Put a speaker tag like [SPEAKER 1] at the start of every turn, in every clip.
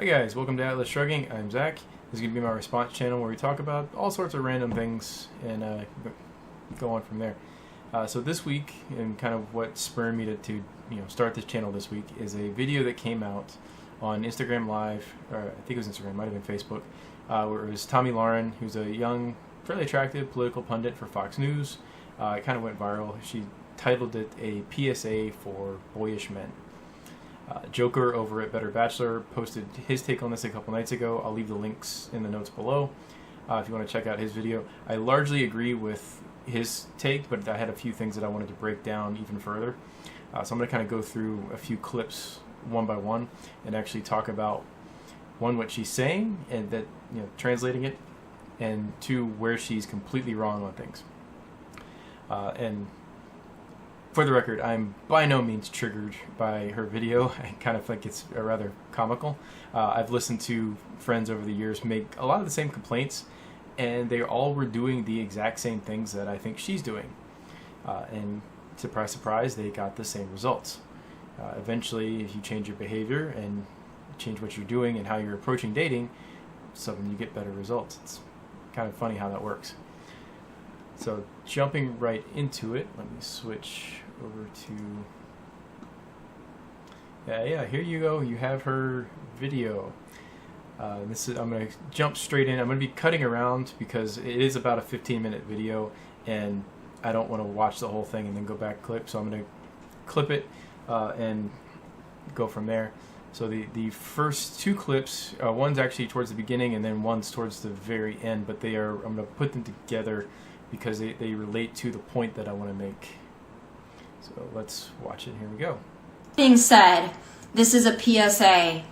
[SPEAKER 1] Hi guys, welcome to Atlas Shrugging. I'm Zach. This is going to be my response channel where we talk about all sorts of random things and go on from there. So this week, and kind of what spurred me to start this channel this week, is a video that came out on Instagram Live, or I think it was Instagram, might have been Facebook, where it was Tomi Lahren, who's a young, fairly attractive political pundit for Fox News. It kind of went viral. She titled it a PSA for boyish men. Joker over at Better Bachelor posted his take on this a couple nights ago. I'll leave the links in the notes below if you want to check out his video. I largely agree with his take, but I had a few things that I wanted to break down even further. So I'm going to kind of go through a few clips one by one and actually talk about, one, what she's saying and that, translating it, and two, where she's completely wrong on things. And for the record, I'm by no means triggered by her video. I kind of think it's rather comical. I've listened to friends over the years make a lot of the same complaints, and they all were doing the exact same things that I think she's doing. And surprise, surprise, they got the same results. Eventually, if you change your behavior and change what you're doing and how you're approaching dating, suddenly you get better results. It's kind of funny how that works. So jumping right into it, let me switch over to, yeah, here you go. You have her video. I'm going to jump straight in. I'm going to be cutting around because it is about a 15-minute video, and I don't want to watch the whole thing and then go back clip. So I'm going to clip it and go from there. So the first two clips, one's actually towards the beginning and then one's towards the very end, but I'm going to put them together because they relate to the point that I want to make. So let's watch it. Here we go.
[SPEAKER 2] Being said, this is a PSA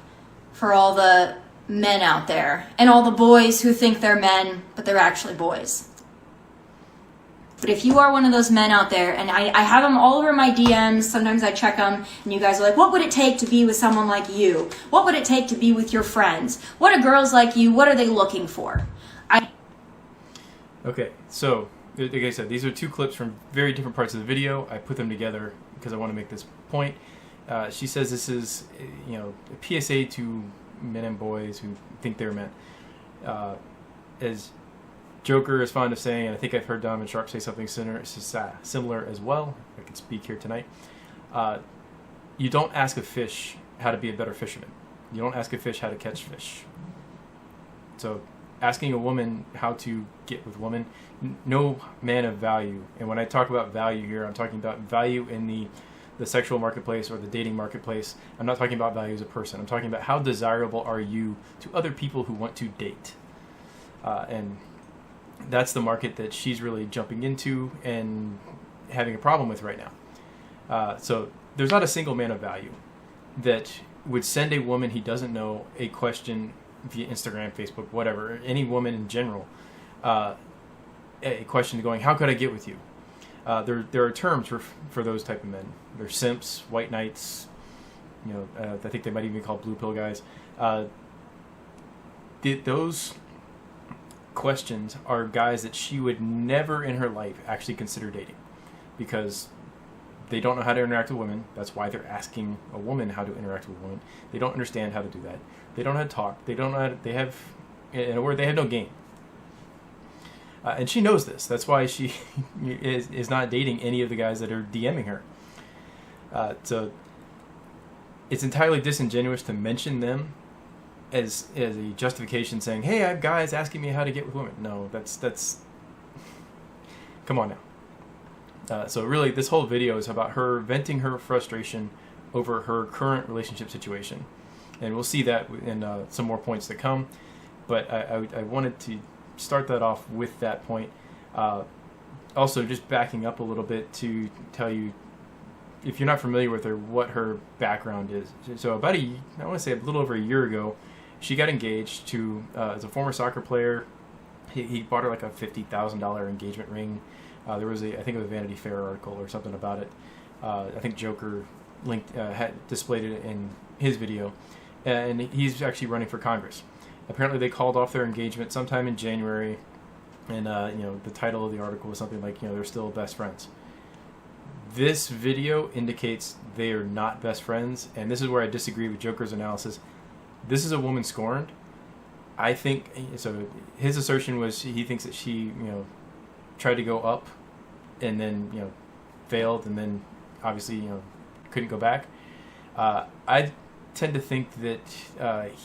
[SPEAKER 2] for all the men out there and all the boys who think they're men, but they're actually boys. But if you are one of those men out there, and I have them all over my DMs, sometimes I check them, and you guys are like, what would it take to be with someone like you? What would it take to be with your friends? What are girls like you? What are they looking for?
[SPEAKER 1] Okay, so like I said, these are two clips from very different parts of the video. I put them together because I want to make this point. She says this is, a PSA to men and boys who think they're men. As Joker is fond of saying, and I think I've heard Diamond Sharp say something similar as well, if I can speak here tonight, you don't ask a fish how to be a better fisherman. You don't ask a fish how to catch fish. So asking a woman how to get with women, no man of value, and when I talk about value here, I'm talking about value in the sexual marketplace or the dating marketplace. I'm not talking about value as a person. I'm talking about how desirable are you to other people who want to date. And that's the market that she's really jumping into and having a problem with right now. So there's not a single man of value that would send a woman he doesn't know a question via Instagram, Facebook, whatever, any woman in general, a question going, how could I get with you? There are terms for those type of men. They're simps, white knights, I think they might even be called blue pill guys. Those questions are guys that she would never in her life actually consider dating because they don't know how to interact with women. That's why they're asking a woman how to interact with a woman. They don't understand how to do that. They don't know how to talk. They don't know how to, they have, in a word, they have no game. And she knows this. That's why she is not dating any of the guys that are DMing her. So it's entirely disingenuous to mention them as a justification saying, hey, I have guys asking me how to get with women. No, that's come on now. So really, this whole video is about her venting her frustration over her current relationship situation. And we'll see that in some more points to come. But I wanted to start that off with that point. Also, just backing up a little bit to tell you, if you're not familiar with her, what her background is. So I want to say a little over a year ago, she got engaged to, as a former soccer player. He bought her like a $50,000 engagement ring. There was I think it was a Vanity Fair article or something about it. I think Joker had displayed it in his video. And he's actually running for Congress. Apparently they called off their engagement sometime in January. And, the title of the article was something like, they're still best friends. This video indicates they are not best friends. And this is where I disagree with Joker's analysis. this is a woman scorned. I think so. His assertion was he thinks that she tried to go up, and then failed, and then obviously couldn't go back. I tend to think that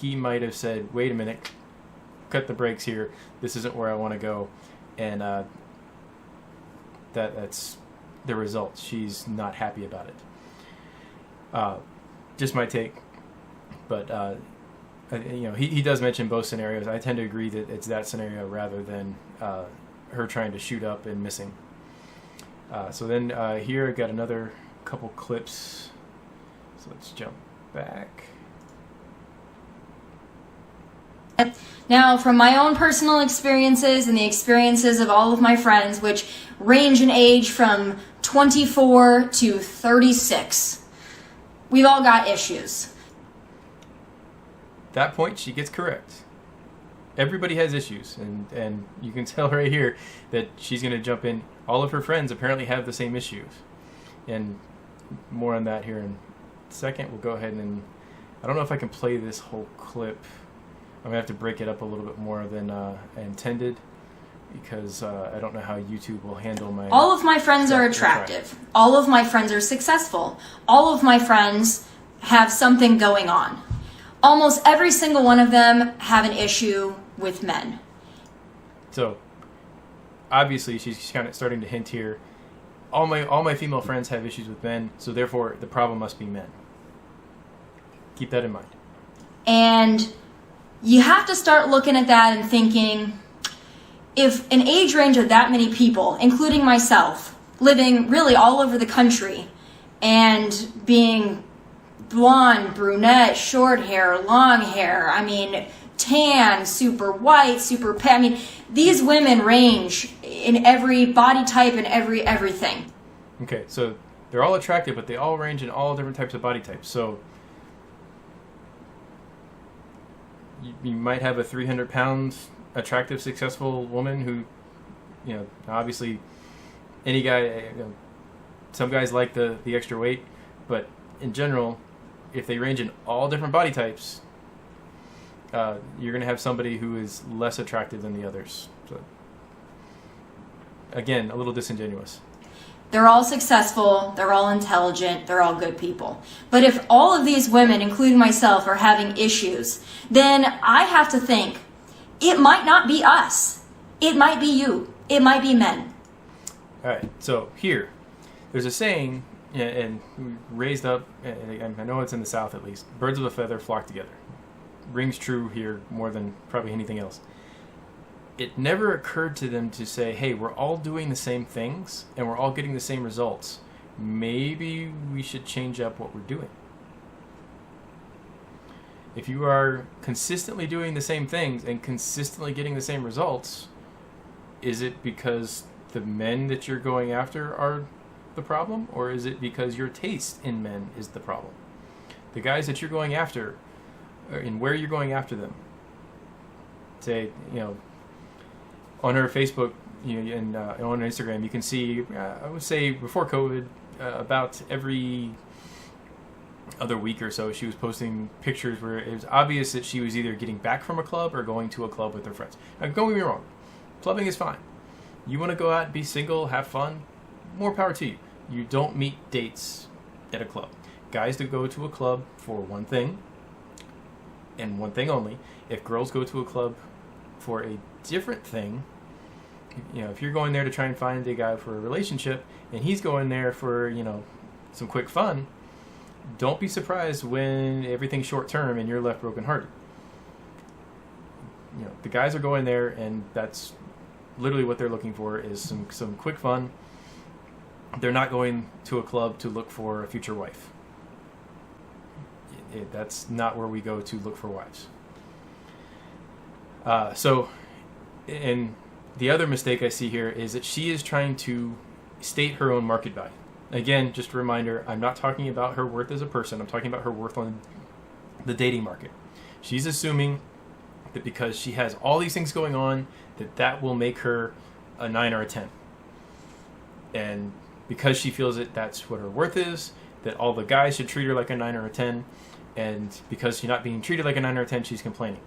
[SPEAKER 1] he might have said, "Wait a minute, cut the brakes here. This isn't where I want to go," and that's the result. She's not happy about it. Just my take, but he does mention both scenarios. I tend to agree that it's that scenario rather than her trying to shoot up and missing. So then here I got another couple clips. So let's jump back.
[SPEAKER 2] Now, from my own personal experiences and the experiences of all of my friends, which range in age from 24 to 36, we've all got issues.
[SPEAKER 1] That point, she gets correct. Everybody has issues, and you can tell right here that she's going to jump in. All of her friends apparently have the same issues, and more on that here in a second. We'll go ahead and I don't know if I can play this whole clip. I'm going to have to break it up a little bit more than I intended, because I don't know how YouTube will handle my...
[SPEAKER 2] All of my friends are attractive. All of my friends are successful. All of my friends have something going on. Almost every single one of them have an issue with men.
[SPEAKER 1] So, obviously, she's kind of starting to hint here. All my female friends have issues with men, so therefore the problem must be men. Keep that in mind.
[SPEAKER 2] And you have to start looking at that and thinking, if an age range of that many people, including myself, living really all over the country and being blonde, brunette, short hair, long hair, tan, super white, super pale, these women range in every body type and everything.
[SPEAKER 1] Okay, so they're all attractive, but they all range in all different types of body types. So you might have a 300-pound attractive, successful woman who, obviously any guy, some guys like the extra weight, but in general, if they range in all different body types, you're going to have somebody who is less attractive than the others. So, again, a little disingenuous.
[SPEAKER 2] They're all successful, they're all intelligent, they're all good people. But if all of these women, including myself, are having issues, then I have to think, it might not be us. It might be you. It might be men.
[SPEAKER 1] All right, so here, there's a saying, and we raised up, and I know it's in the South at least, birds of a feather flock together. Rings true here more than probably anything else. It never occurred to them to say, hey, we're all doing the same things and we're all getting the same results. Maybe we should change up what we're doing. If you are consistently doing the same things and consistently getting the same results, is it because the men that you're going after are the problem, or is it because your taste in men is the problem? The guys that you're going after, and where you're going after them. Say, on her Facebook, and on her Instagram, you can see, I would say before COVID, about every other week or so, she was posting pictures where it was obvious that she was either getting back from a club or going to a club with her friends. Now, don't get me wrong, clubbing is fine. You want to go out, be single, have fun, more power to you. You don't meet dates at a club. Guys that go to a club for one thing, and one thing only. If girls go to a club for a different thing, if you're going there to try and find a guy for a relationship, and he's going there for, some quick fun, don't be surprised when everything's short term and you're left brokenhearted. The guys are going there, and that's literally what they're looking for, is some quick fun. They're not going to a club to look for a future wife. That's not where we go to look for wives. And the other mistake I see here is that she is trying to state her own market value. Again, just a reminder, I'm not talking about her worth as a person. I'm talking about her worth on the dating market. She's assuming that because she has all these things going on, that will make her a 9 or a 10. And because she feels that that's what her worth is, that all the guys should treat her like a 9 or a 10, And because she's not being treated like a 9 or a 10, she's complaining.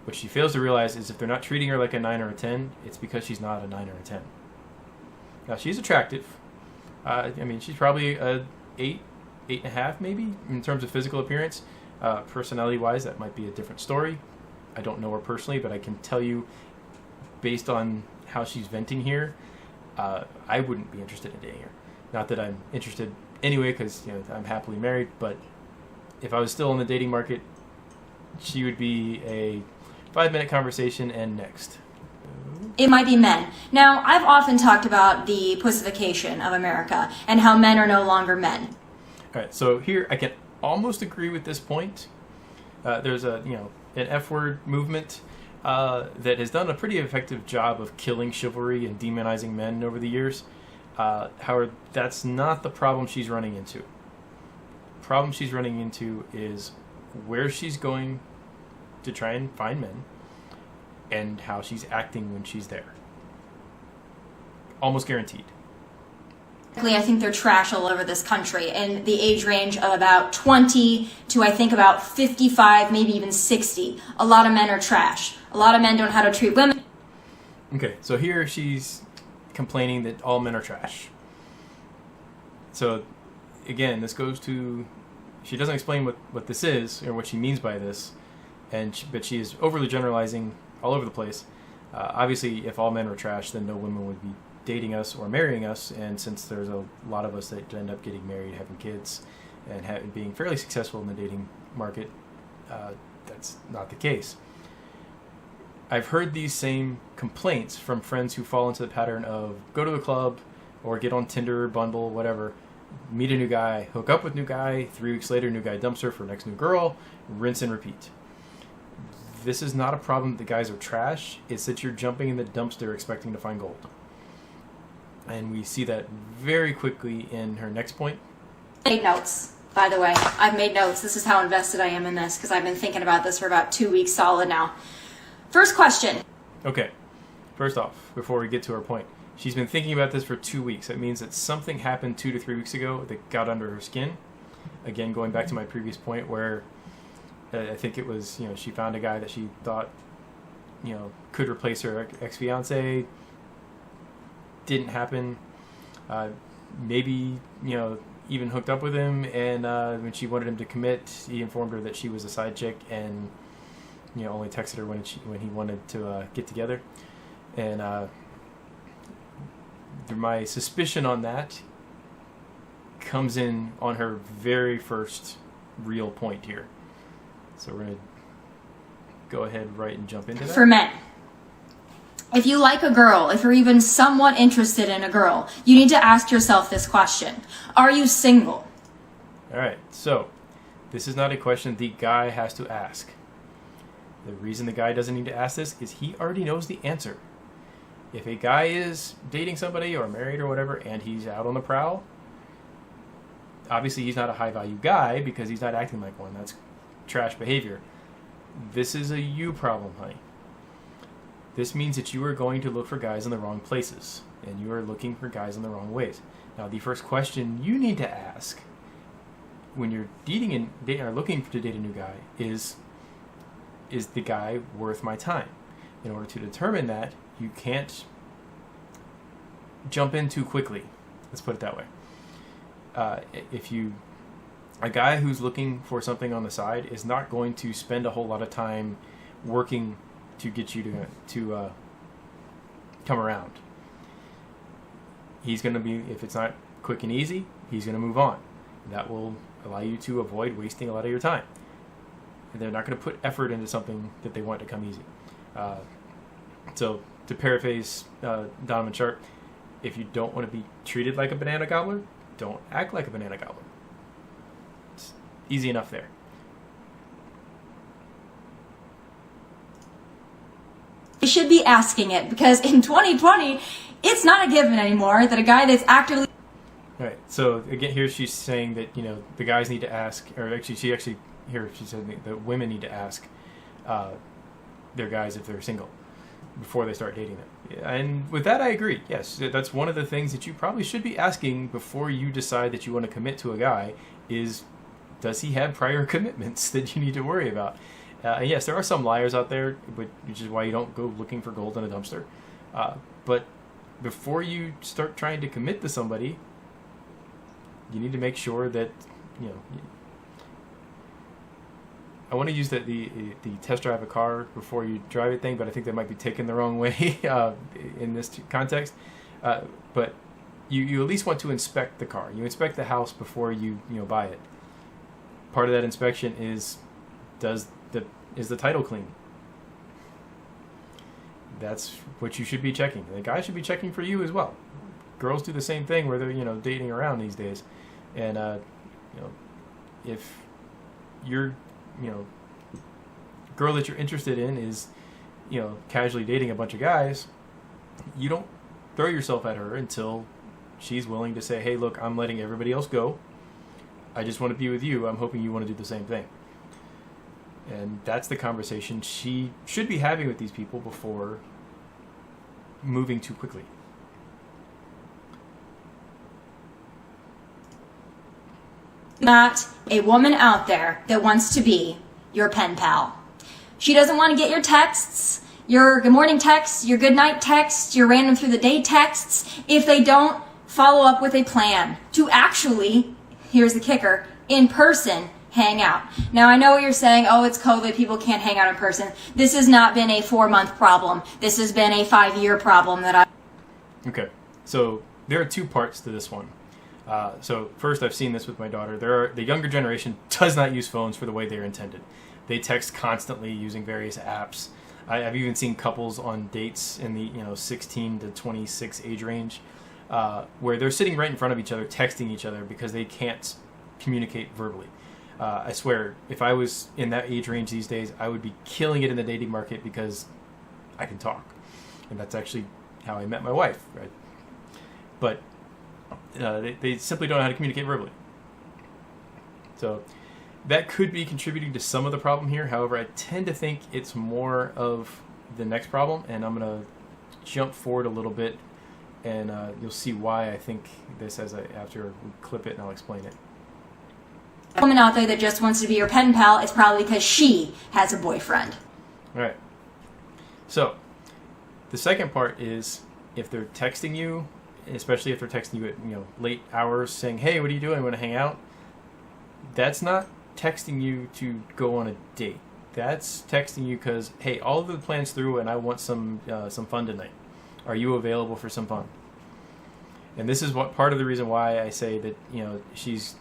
[SPEAKER 1] What she fails to realize is if they're not treating her like a 9 or a 10, it's because she's not a 9 or a 10. Now, she's attractive. I mean, she's probably a 8, 8.5 maybe, in terms of physical appearance. Personality-wise, that might be a different story. I don't know her personally, but I can tell you, based on how she's venting here, I wouldn't be interested in dating her. Not that I'm interested anyway, because I'm happily married, but if I was still in the dating market, she would be a 5-minute conversation and next.
[SPEAKER 2] It might be men. Now, I've often talked about the pussification of America and how men are no longer men.
[SPEAKER 1] All right, so here I can almost agree with this point. There's an F-word movement that has done a pretty effective job of killing chivalry and demonizing men over the years. However, that's not the problem she's running into. The problem she's running into is where she's going to try and find men and how she's acting when she's there. Almost guaranteed.
[SPEAKER 2] I think they're trash all over this country in the age range of about 20 to I think about 55, maybe even 60. A lot of men are trash. A lot of men don't know how to treat women.
[SPEAKER 1] Okay, so here she's complaining that all men are trash. So again, this goes to, she doesn't explain what this is or what she means by this, but she is overly generalizing all over the place. Obviously, if all men were trash, then no women would be dating us or marrying us, and since there's a lot of us that end up getting married, having kids, and being fairly successful in the dating market, that's not the case. I've heard these same complaints from friends who fall into the pattern of go to the club or get on Tinder, Bumble, whatever, meet a new guy, hook up with new guy, 3 weeks later new guy dumps her for next new girl, rinse and repeat. This is not a problem that the guys are trash, it's that you're jumping in the dumpster expecting to find gold. And we see that very quickly in her next point.
[SPEAKER 2] I made notes, by the way. I've made notes. This is how invested I am in this because I've been thinking about this for about 2 weeks solid now. First question.
[SPEAKER 1] Okay, first off, before we get to her point, she's been thinking about this for 2 weeks. That means that something happened 2 to 3 weeks ago that got under her skin. Again, going back to my previous point where I think it was, she found a guy that she thought, could replace her ex-fiance. Didn't happen. Maybe, even hooked up with him, and when she wanted him to commit, he informed her that she was a side chick and, only texted her when he wanted to get together. And my suspicion on that comes in on her very first real point here. So we're going to go ahead right and jump into that.
[SPEAKER 2] For men. If you like a girl, if you're even somewhat interested in a girl, you need to ask yourself this question. Are you single?
[SPEAKER 1] All right, so this is not a question the guy has to ask. The reason the guy doesn't need to ask this is he already knows the answer. If a guy is dating somebody or married or whatever and he's out on the prowl, obviously he's not a high-value guy because he's not acting like one. That's trash behavior. This is a you problem, honey. This means that you are going to look for guys in the wrong places, and you are looking for guys in the wrong ways. Now, the first question you need to ask when you're dating or looking to date a new guy is the guy worth my time? In order to determine that, you can't jump in too quickly. Let's put it that way. A guy who's looking for something on the side is not going to spend a whole lot of time working to get you to come around. He's going to be, if it's not quick and easy, he's going to move on. That will allow you to avoid wasting a lot of your time. And they're not going to put effort into something that they want to come easy. So to paraphrase Donovan Sharp, if you don't want to be treated like a banana gobbler, don't act like a banana gobbler. It's easy enough there.
[SPEAKER 2] You should be asking it because in 2020, it's not a given anymore that a guy that's actively...
[SPEAKER 1] All right. So again, here she's saying that the guys need to ask, or actually she said that women need to ask their guys if they're single before they start dating them. And with that, I agree. Yes, that's one of the things that you probably should be asking before you decide that you want to commit to a guy is, does he have prior commitments that you need to worry about? Yes, there are some liars out there, which is why you don't go looking for gold in a dumpster. But before you start trying to commit to somebody, you need to make sure that, you know, I want to use the test drive a car before you drive it thing, but I think that might be taken the wrong way in this context. But you at least want to inspect the car. You inspect the house before you buy it. Part of that inspection is is the title clean? That's what you should be checking. The guy should be checking for you as well. Girls do the same thing where they're dating around these days, and if you're girl that you're interested in is casually dating a bunch of guys, you don't throw yourself at her until she's willing to say, hey, look, I'm letting everybody else go. I just want to be with you. I'm hoping you want to do the same thing. And that's the conversation she should be having with these people before moving too quickly.
[SPEAKER 2] Not a woman out there that wants to be your pen pal. She doesn't want to get your texts, your good morning texts, your good night texts, your random through the day texts, if they don't follow up with a plan to actually, here's the kicker, in person hang out. Now, I know what you're saying. Oh, it's COVID. People can't hang out in person. This has not been a 4-month problem. This has been a 5-year problem that I...
[SPEAKER 1] Okay. So there are 2 parts to this one. So first, I've seen this with my daughter. The younger generation does not use phones for the way they're intended. They text constantly using various apps. I've even seen couples on dates in the 16 to 26 age range where they're sitting right in front of each other, texting each other because they can't communicate verbally. I swear, if I was in that age range these days, I would be killing it in the dating market because I can talk. And that's actually how I met my wife, right? But they simply don't know how to communicate verbally. So that could be contributing to some of the problem here. However, I tend to think it's more of the next problem, and I'm going to jump forward a little bit, and you'll see why I think this after we clip it, and I'll explain it.
[SPEAKER 2] Woman out there that just wants to be your pen pal, it's probably because she has a boyfriend.
[SPEAKER 1] All right. So the second part is if they're texting you, especially if they're texting you at late hours saying, hey, what are you doing? Want to hang out? That's not texting you to go on a date. That's texting you because, hey, all of the plans through and I want some fun tonight. Are you available for some fun? And this is what part of the reason why I say that she's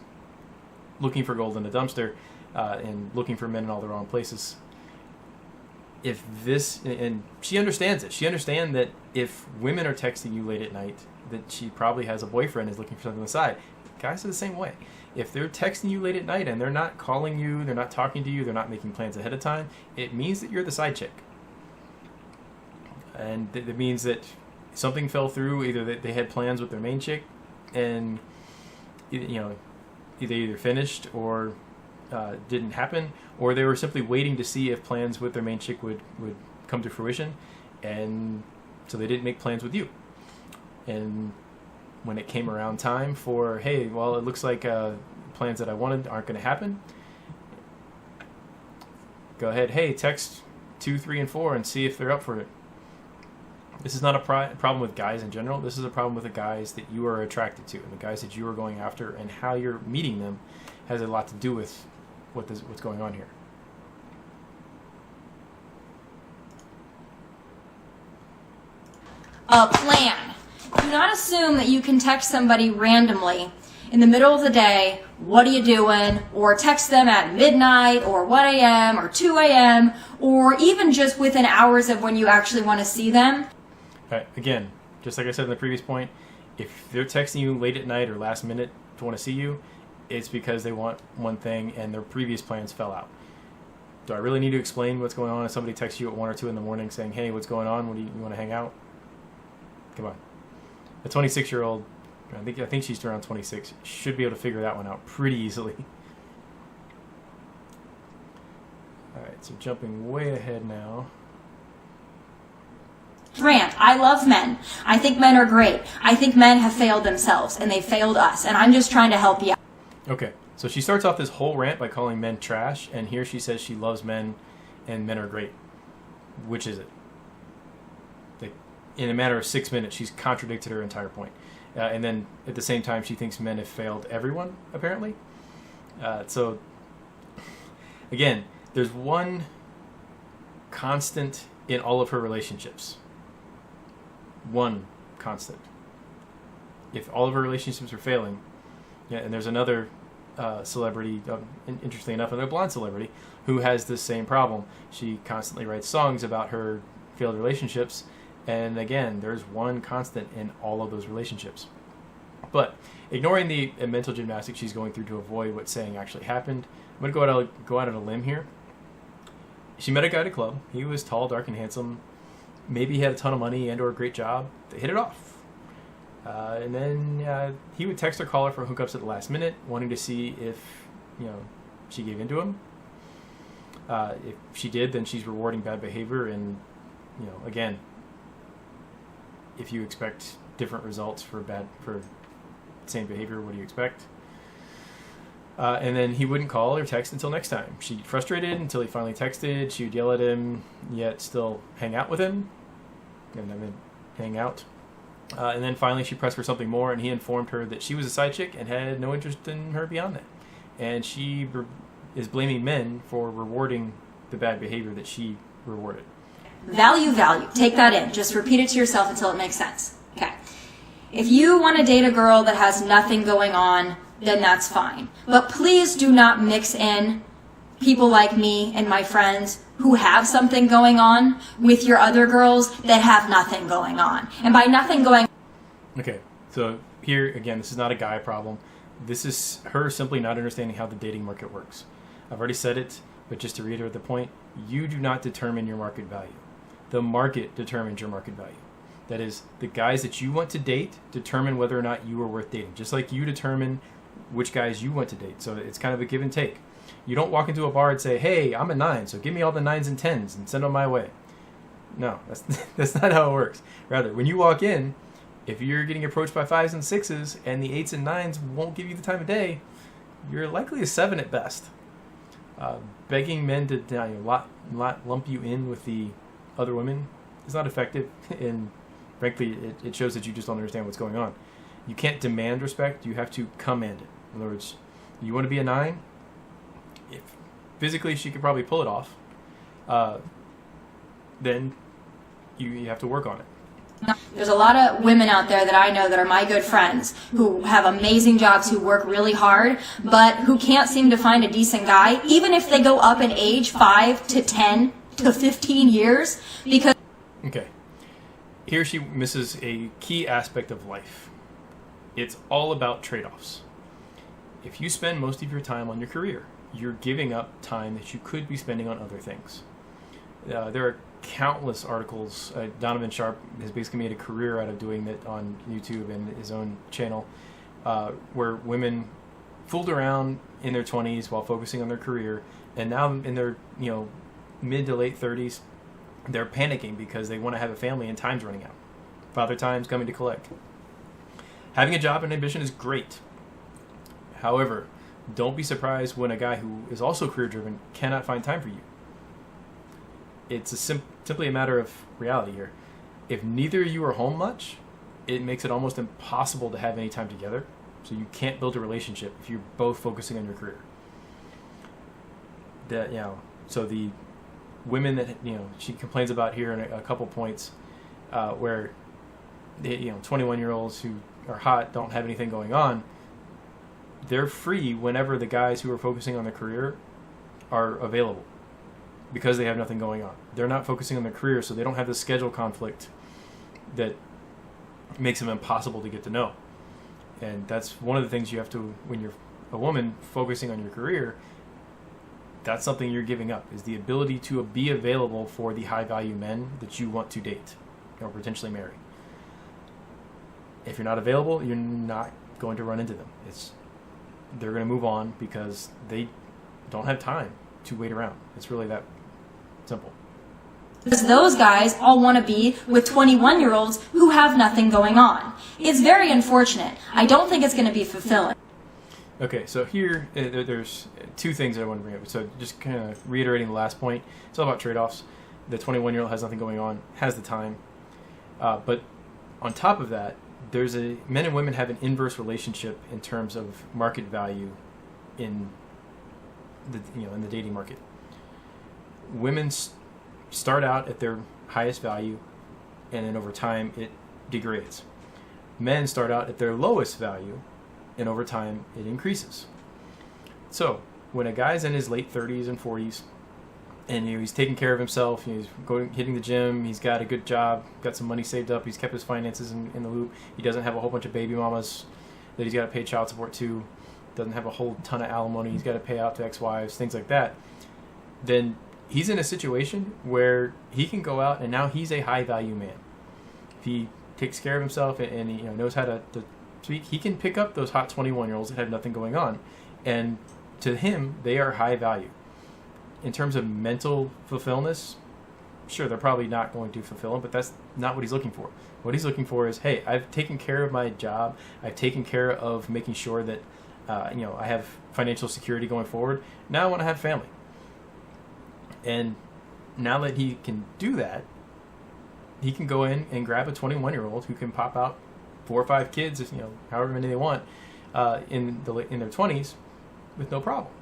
[SPEAKER 1] looking for gold in a dumpster and looking for men in all the wrong places. If this, and she understands it. She understands that if women are texting you late at night, that she probably has a boyfriend is looking for something on the side. Guys are the same way. If they're texting you late at night and they're not calling you, they're not talking to you, they're not making plans ahead of time, it means that you're the side chick. And it means that something fell through, either that they had plans with their main chick and they either finished or didn't happen, or they were simply waiting to see if plans with their main chick would come to fruition, and so they didn't make plans with you. And when it came around time for, hey, well, it looks like plans that I wanted aren't going to happen, go ahead, hey, text 2, 3, and 4 and see if they're up for it. This is not a problem with guys in general. This is a problem with the guys that you are attracted to and the guys that you are going after, and how you're meeting them has a lot to do with what's going on here.
[SPEAKER 2] A plan. Do not assume that you can text somebody randomly in the middle of the day, what are you doing? Or text them at midnight or 1 a.m. or 2 a.m. or even just within hours of when you actually want to see them.
[SPEAKER 1] Again, just like I said in the previous point, if they're texting you late at night or last minute to want to see you, it's because they want one thing and their previous plans fell out. Do I really need to explain what's going on if somebody texts you at 1 or 2 in the morning saying, hey, what's going on? You want to hang out? Come on. A 26-year-old, I think she's around 26, should be able to figure that one out pretty easily. All right, so jumping way ahead now.
[SPEAKER 2] Rant, I love men. I think men are great. I think men have failed themselves, and they failed us, and I'm just trying to help you out.
[SPEAKER 1] Okay, So she starts off this whole rant by calling men trash, and here she says she loves men and men are great. Which is it? In a matter of 6 minutes, she's contradicted her entire point. And then at the same time, she thinks men have failed everyone, apparently. So, again, there's one constant in all of her relationships. One constant. If all of her relationships are failing, and there's another celebrity, interestingly enough, another blonde celebrity, who has this same problem. She constantly writes songs about her failed relationships, and again, there's one constant in all of those relationships. But ignoring the mental gymnastics she's going through to avoid what's saying actually happened, I'm going to go out on a limb here. She met a guy at a club. He was tall, dark, and handsome. Maybe he had a ton of money and or a great job. They hit it off. And then he would text or call her for hookups at the last minute, wanting to see if she gave in to him. If she did, then she's rewarding bad behavior. And again, if you expect different results for same behavior, what do you expect? And then he wouldn't call or text until next time. She frustrated until he finally texted. She would yell at him, yet still hang out with him. And I mean, hang out. And then finally she pressed for something more, and he informed her that she was a side chick and had no interest in her beyond that. And she is blaming men for rewarding the bad behavior that she rewarded.
[SPEAKER 2] Value. Take that in. Just repeat it to yourself until it makes sense. Okay. If you want to date a girl that has nothing going on, then that's fine. But please do not mix in people like me and my friends who have something going on with your other girls that have nothing going on. And by nothing going...
[SPEAKER 1] Okay, so here, again, this is not a guy problem. This is her simply not understanding how the dating market works. I've already said it, but just to reiterate the point, you do not determine your market value. The market determines your market value. That is, the guys that you want to date determine whether or not you are worth dating, just like you determine which guys you want to date. So it's kind of a give and take. You don't walk into a bar and say, hey, I'm a 9, so give me all the 9s and 10s and send them my way. No, that's not how it works. Rather, when you walk in, if you're getting approached by 5s and 6s and the 8s and 9s won't give you the time of day, you're likely a 7 at best. Begging men to lump you in with the other women is not effective, and frankly, it shows that you just don't understand what's going on. You can't demand respect, you have to command it. In other words, you want to be a 9? If physically she could probably pull it off, then you have to work on it.
[SPEAKER 2] There's a lot of women out there that I know that are my good friends who have amazing jobs, who work really hard, but who can't seem to find a decent guy, even if they go up in age 5 to 10 to 15 years, because...
[SPEAKER 1] Okay. Here she misses a key aspect of life. It's all about trade-offs. If you spend most of your time on your career, you're giving up time that you could be spending on other things. There are countless articles. Donovan Sharp has basically made a career out of doing that on YouTube and his own channel, where women fooled around in their 20s while focusing on their career, and now in their mid to late 30s, they're panicking because they want to have a family and time's running out. Father time's coming to collect. Having a job and ambition is great. However, don't be surprised when a guy who is also career-driven cannot find time for you. It's simply a matter of reality here. If neither of you are home much, it makes it almost impossible to have any time together. So you can't build a relationship if you're both focusing on your career. So the women that she complains about here in a couple points, where 21-year-olds who are hot, don't have anything going on, they're free whenever the guys who are focusing on their career are available, because they have nothing going on. They're not focusing on their career, so they don't have the schedule conflict that makes them impossible to get to know. And that's one of the things you have to, when you're a woman focusing on your career, that's something you're giving up, is the ability to be available for the high-value men that you want to date or potentially marry. If you're not available, you're not going to run into them. They're going to move on because they don't have time to wait around. It's really that simple.
[SPEAKER 2] Because those guys all want to be with 21-year-olds who have nothing going on. It's very unfortunate. I don't think it's going to be fulfilling.
[SPEAKER 1] Okay, so here there's two things that I want to bring up. So just kind of reiterating the last point, it's all about trade-offs. The 21-year-old has nothing going on, has the time, but on top of that, men and women have an inverse relationship in terms of market value in the dating market. Women start out at their highest value, and then over time it degrades. Men start out at their lowest value, and over time it increases. So when a guy's in his late 30s and 40s, and he's taking care of himself, he's hitting the gym, he's got a good job, got some money saved up, he's kept his finances in the loop, he doesn't have a whole bunch of baby mamas that he's got to pay child support to, doesn't have a whole ton of alimony he's got to pay out to ex-wives, things like that, then he's in a situation where he can go out and now he's a high value man. If he takes care of himself and he knows how to speak, he can pick up those hot 21-year-olds that have nothing going on, and to him they are high value. In terms of mental fulfillment, sure, they're probably not going to fulfill him, but that's not what he's looking for. What he's looking for is, hey, I've taken care of my job, I've taken care of making sure that I have financial security going forward. Now I want to have family. And now that he can do that, he can go in and grab a 21-year-old who can pop out 4 or 5 kids, however many they want, in their 20s, with no problem.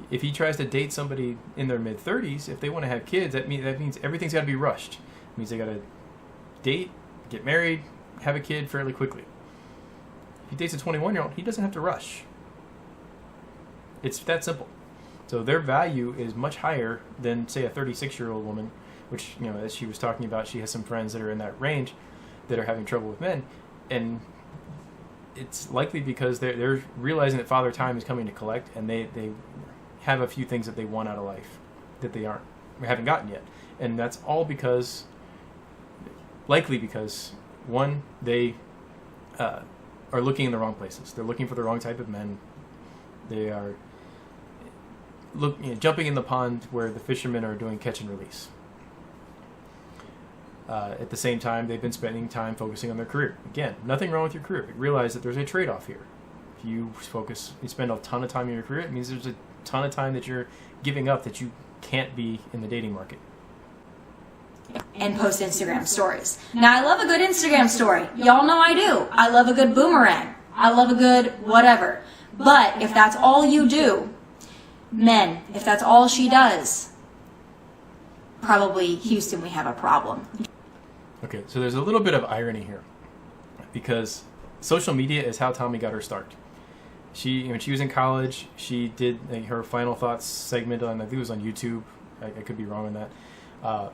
[SPEAKER 1] If he tries to date somebody in their mid-30s, if they want to have kids, that means everything's got to be rushed. It means they got to date, get married, have a kid fairly quickly. If he dates a 21-year-old, he doesn't have to rush. It's that simple. So their value is much higher than, say, a 36-year-old woman, which, as she was talking about, she has some friends that are in that range that are having trouble with men, and it's likely because they're realizing that Father Time is coming to collect, and they have a few things that they want out of life that they haven't gotten yet, and that's all likely because one, they are looking in the wrong places. They're looking for the wrong type of men. They are jumping in the pond where the fishermen are doing catch and release. At the same time, they've been spending time focusing on their career. Again, nothing wrong with your career, but realize that there's a trade-off here. If you spend a ton of time in your career, it means there's a ton of time that you're giving up that you can't be in the dating market.
[SPEAKER 2] And post Instagram stories. Now, I love a good Instagram story. Y'all know I do. I love a good boomerang. I love a good whatever. But if that's all you do, men, if that's all she does, probably Houston, we have a problem.
[SPEAKER 1] Okay, so there's a little bit of irony here, because social media is how Tomi got her start. When she was in college, she did her Final Thoughts segment I think it was on YouTube. I could be wrong on that.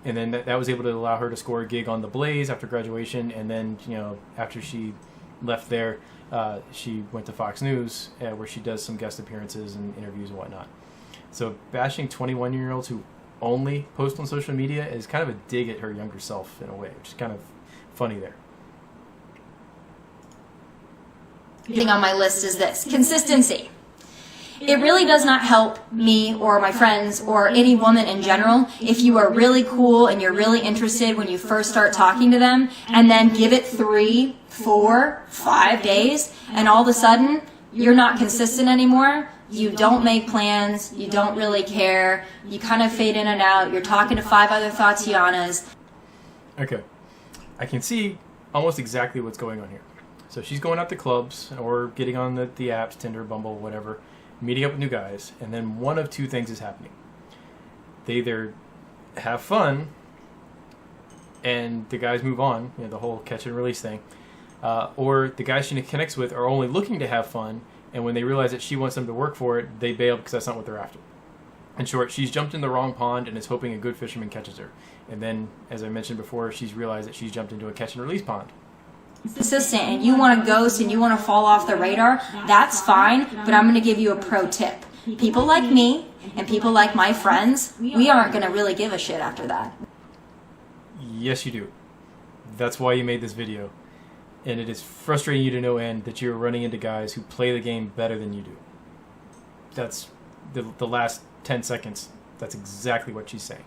[SPEAKER 1] And then that was able to allow her to score a gig on The Blaze after graduation. And then, after she left there, she went to Fox News, where she does some guest appearances and interviews and whatnot. So bashing 21-year-olds who only post on social media is kind of a dig at her younger self in a way, which is kind of funny there.
[SPEAKER 2] Thing on my list is this: consistency. It really does not help me or my friends or any woman in general if you are really cool and you're really interested when you first start talking to them, and then give it 3, 4, 5 days, and all of a sudden you're not consistent anymore. You don't make plans, you don't really care, you kind of fade in and out, you're talking to 5 other Tatianas.
[SPEAKER 1] Okay, I can see almost exactly what's going on here. So she's going out to clubs or getting on the apps, Tinder, Bumble, whatever, meeting up with new guys, and then one of two things is happening. They either have fun and the guys move on, the whole catch and release thing, or the guys she connects with are only looking to have fun, and when they realize that she wants them to work for it, they bail because that's not what they're after. In short, she's jumped in the wrong pond and is hoping a good fisherman catches her. And then, as I mentioned before, she's realized that she's jumped into a catch and release pond.
[SPEAKER 2] Consistent and you want to ghost and you want to fall off the radar, that's fine, but I'm going to give you a pro tip. People like me and people like my friends, we aren't going to really give a shit after that.
[SPEAKER 1] Yes, you do. That's why you made this video. And it is frustrating you to no end that you're running into guys who play the game better than you do. That's the last 10 seconds. That's exactly what she's saying.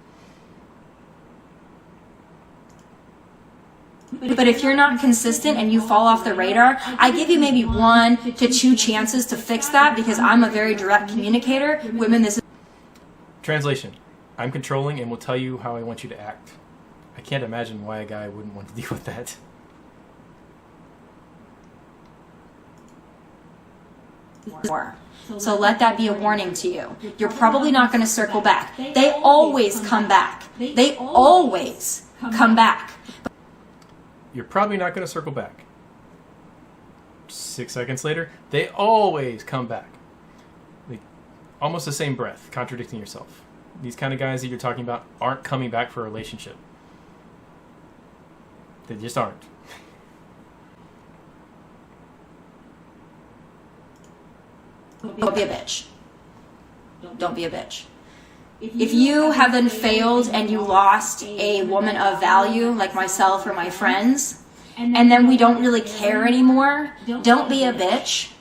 [SPEAKER 2] But if you're not consistent and you fall off the radar, I give you maybe 1 to 2 chances to fix that because I'm a very direct communicator. Women, this is...
[SPEAKER 1] Translation. I'm controlling and will tell you how I want you to act. I can't imagine why a guy wouldn't want to deal with that.
[SPEAKER 2] more. So let that be a warning to you. You're probably not going to circle back. They always come back. They always come back.
[SPEAKER 1] You're probably not going to circle back. 6 seconds later, they always come back. Like, almost the same breath, contradicting yourself. These kind of guys that you're talking about aren't coming back for a relationship. They just aren't.
[SPEAKER 2] Don't be a bitch. Don't be a bitch. If you haven't failed and you lost a woman of value, like myself or my friends, and then we don't really care anymore, don't be a bitch.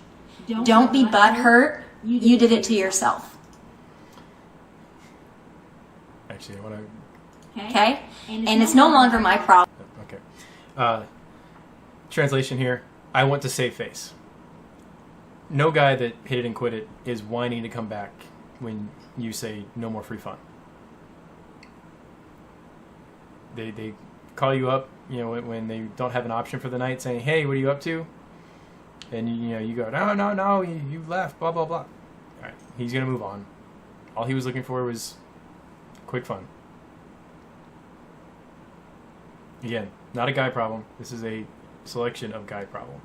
[SPEAKER 2] Don't be butthurt. You did it to yourself.
[SPEAKER 1] Actually, I want to...
[SPEAKER 2] Okay? And it's no longer my problem.
[SPEAKER 1] Okay. Translation here. I want to save face. No guy that hit it and quit it is whining to come back when you say no more free fun. They call you up, when they don't have an option for the night, saying, "Hey, what are you up to?" And you go, "No, you left, blah blah blah." All right, he's gonna move on. All he was looking for was quick fun. Again, not a guy problem. This is a selection of guy problem.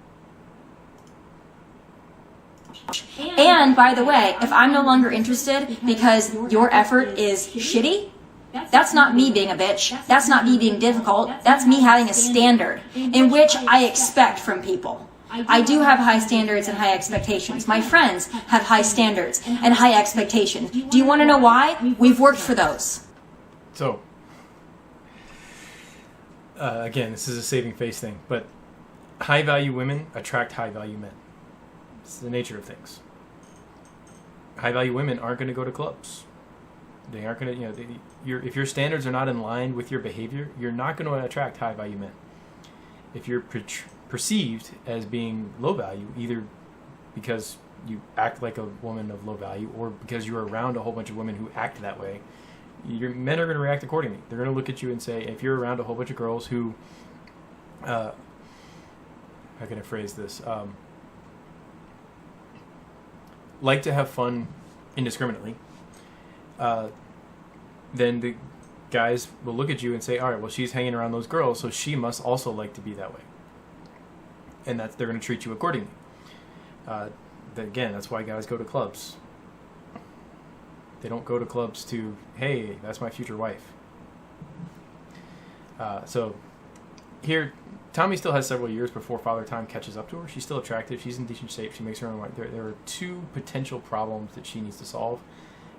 [SPEAKER 2] And by the way, if I'm no longer interested because your effort is shitty, that's not me being a bitch. That's not me being difficult. That's me having a standard in which I expect from people. I do have high standards and high expectations. My friends have high standards and high expectations. Do you want to know why? We've worked for those.
[SPEAKER 1] So, again, this is a saving face thing, but high value women attract high value men. It's the nature of things. High value women aren't going to go to clubs. They aren't going to, if your standards are not in line with your behavior, you're not going to attract high value men. If you're perceived as being low value, either because you act like a woman of low value or because you're around a whole bunch of women who act that way, your men are going to react accordingly. They're going to look at you and say, if you're around a whole bunch of girls who, how can I phrase this? Like to have fun indiscriminately, then the guys will look at you and say, all right, well, she's hanging around those girls, so she must also like to be that way. And they're going to treat you accordingly. Again, that's why guys go to clubs. They don't go to clubs to, hey, that's my future wife. So here, Tomi still has several years before Father Time catches up to her. She's still attractive. She's in decent shape. She makes her own mind. There are 2 potential problems that she needs to solve,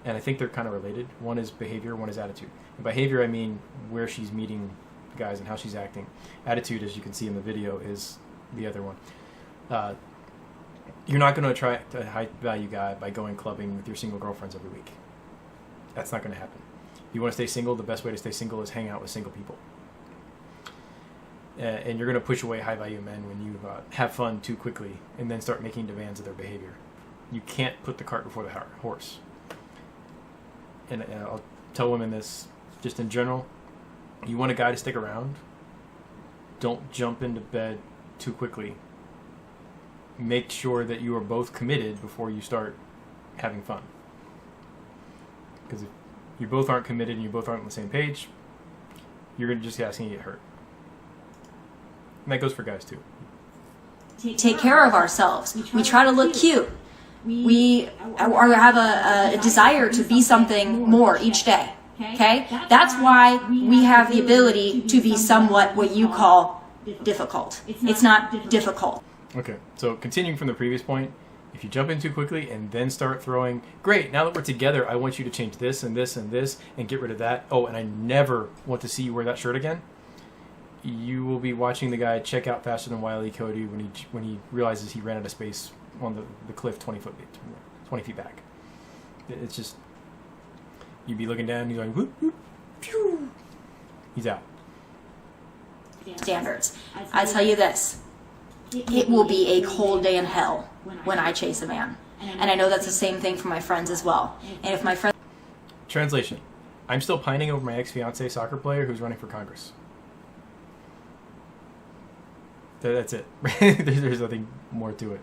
[SPEAKER 1] and I think they're kind of related. One is behavior, one is attitude. And behavior, I mean where she's meeting guys and how she's acting. Attitude, as you can see in the video, is the other one. You're not going to attract a high-value guy by going clubbing with your single girlfriends every week. That's not going to happen. If you want to stay single, the best way to stay single is hang out with single people. And you're going to push away high-value men when you have fun too quickly and then start making demands of their behavior. You can't put the cart before the horse. And I'll tell women this just in general. You want a guy to stick around, don't jump into bed too quickly. Make sure that you are both committed before you start having fun. Because if you both aren't committed and you both aren't on the same page, you're just asking to get hurt. And that goes for guys too.
[SPEAKER 2] Take care of ourselves. We try to look cute. We have a desire to be something more each day. Okay? That's why we have the ability to be somewhat what you call difficult. It's not difficult.
[SPEAKER 1] Okay, so continuing from the previous point, if you jump in too quickly and then start throwing, great, now that we're together, I want you to change this and this and this and get rid of that. Oh, and I never want to see you wear that shirt again. You will be watching the guy check out faster than Wile E. Coyote when he realizes he ran out of space on the cliff 20 feet back. It's just, you'd be looking down and he's going, whoop, whoop, phew. He's out.
[SPEAKER 2] standards. I tell you this, it will be a cold day in hell when I chase a man. And I know that's the same thing for my friends as well. And if my friends...
[SPEAKER 1] Translation. I'm still pining over my ex-fiance soccer player who's running for Congress. That's it. There's nothing more to it.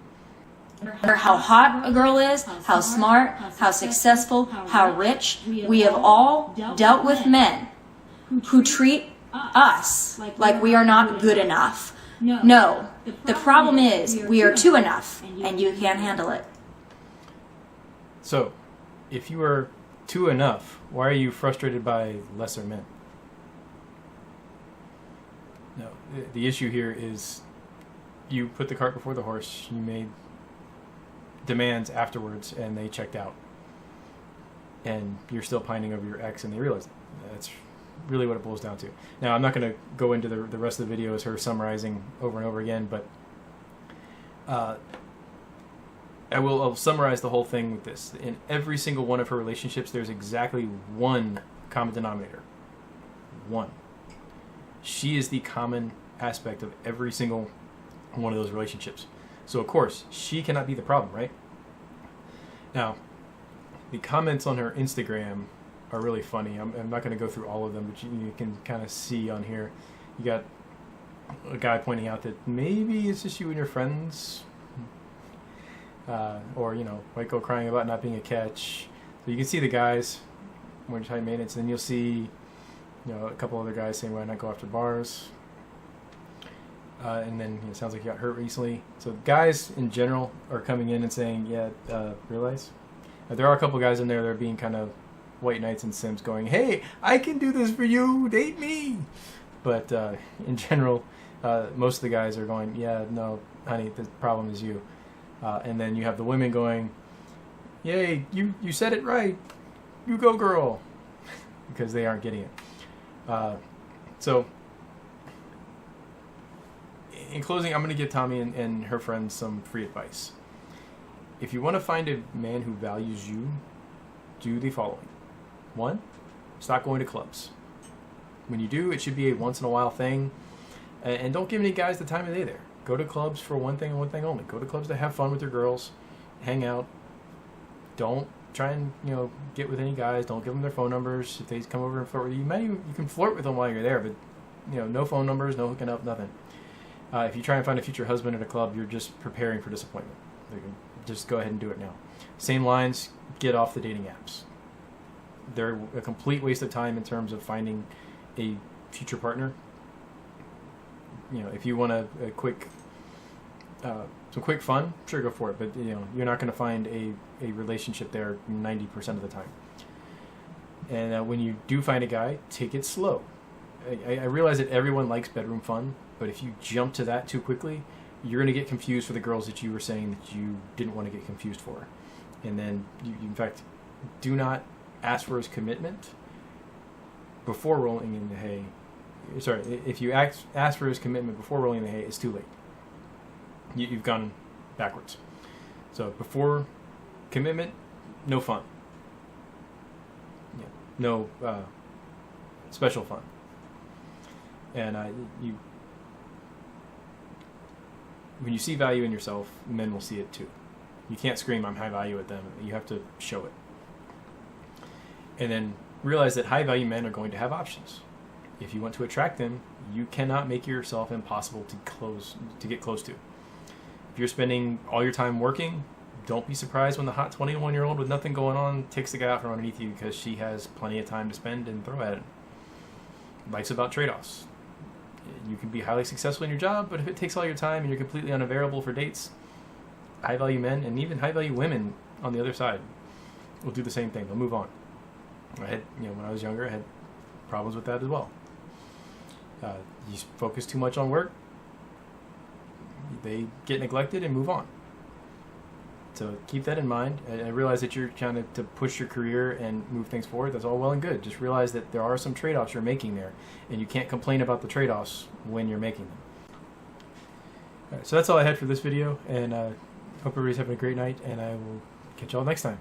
[SPEAKER 2] No matter how hot a girl is, how smart, how successful, how rich, we have all dealt with men who treat us like we are not good enough. No, the problem is we are too enough, and you can't handle it.
[SPEAKER 1] So, if you are too enough, why are you frustrated by lesser men? No, the issue here is you put the cart before the horse. You made demands afterwards, and they checked out. And you're still pining over your ex, and they realize it. That's really what it boils down to. Now, I'm not going to go into the rest of the video as her summarizing over and over again, but I'll summarize the whole thing with this. In every single one of her relationships, there's exactly one common denominator. One. She is the common aspect of every single one of those relationships. So, of course, she cannot be the problem, right? Now, the comments on her Instagram are really funny. I'm not going to go through all of them, but you can kind of see on here. You got a guy pointing out that maybe it's just you and your friends. Or, white girl crying about not being a catch. So you can see the guys when you're tight maintenance, and then you'll see, a couple other guys saying why not go after bars. And then it sounds like he got hurt recently. So guys in general are coming in and saying, realize. There are a couple guys in there that are being kind of white knights and sims going, hey, I can do this for you, date me. But in general, most of the guys are going, yeah, no, honey, the problem is you. And then you have the women going, yay, you said it right. You go, girl. Because they aren't getting it. So, in closing, I'm going to give Tomi and her friends some free advice. If you want to find a man who values you, do the following. 1, stop going to clubs. When you do, it should be a once-in-a-while thing. And don't give any guys the time of day there. Go to clubs for one thing and one thing only. Go to clubs to have fun with your girls, hang out. Don't try and get with any guys. Don't give them their phone numbers. If they come over and flirt with you, you can flirt with them while you're there, but no phone numbers, no hooking up, nothing. If you try and find a future husband at a club, you're just preparing for disappointment. Just go ahead and do it now. Same lines. Get off the dating apps. They're a complete waste of time in terms of finding a future partner. If you want a quick, some quick fun, sure, go for it. But you're not going to find a relationship there 90% of the time. And when you do find a guy, take it slow. I realize that everyone likes bedroom fun, but if you jump to that too quickly, you're going to get confused for the girls that you were saying that you didn't want to get confused for. And then, you in fact, do not ask for his commitment before rolling in the hay. Sorry, if you ask for his commitment before rolling in the hay, it's too late. You've gone backwards. So before commitment, no fun. No special fun. And when you see value in yourself, men will see it too. You can't scream, I'm high value at them. You have to show it. And then realize that high value men are going to have options. If you want to attract them, you cannot make yourself impossible to get close to. If you're spending all your time working, don't be surprised when the hot 21-year-old with nothing going on takes the guy out from underneath you because she has plenty of time to spend and throw at him. Life's about trade-offs. You can be highly successful in your job, but if it takes all your time and you're completely unavailable for dates, high-value men and even high-value women on the other side will do the same thing. They'll move on. When I was younger, I had problems with that as well. You focus too much on work, they get neglected and move on. So keep that in mind. I realize that you're trying to push your career and move things forward. That's all well and good. Just realize that there are some trade-offs you're making there, and you can't complain about the trade-offs when you're making them. All right, so that's all I had for this video, and hope everybody's having a great night, and I will catch y'all next time.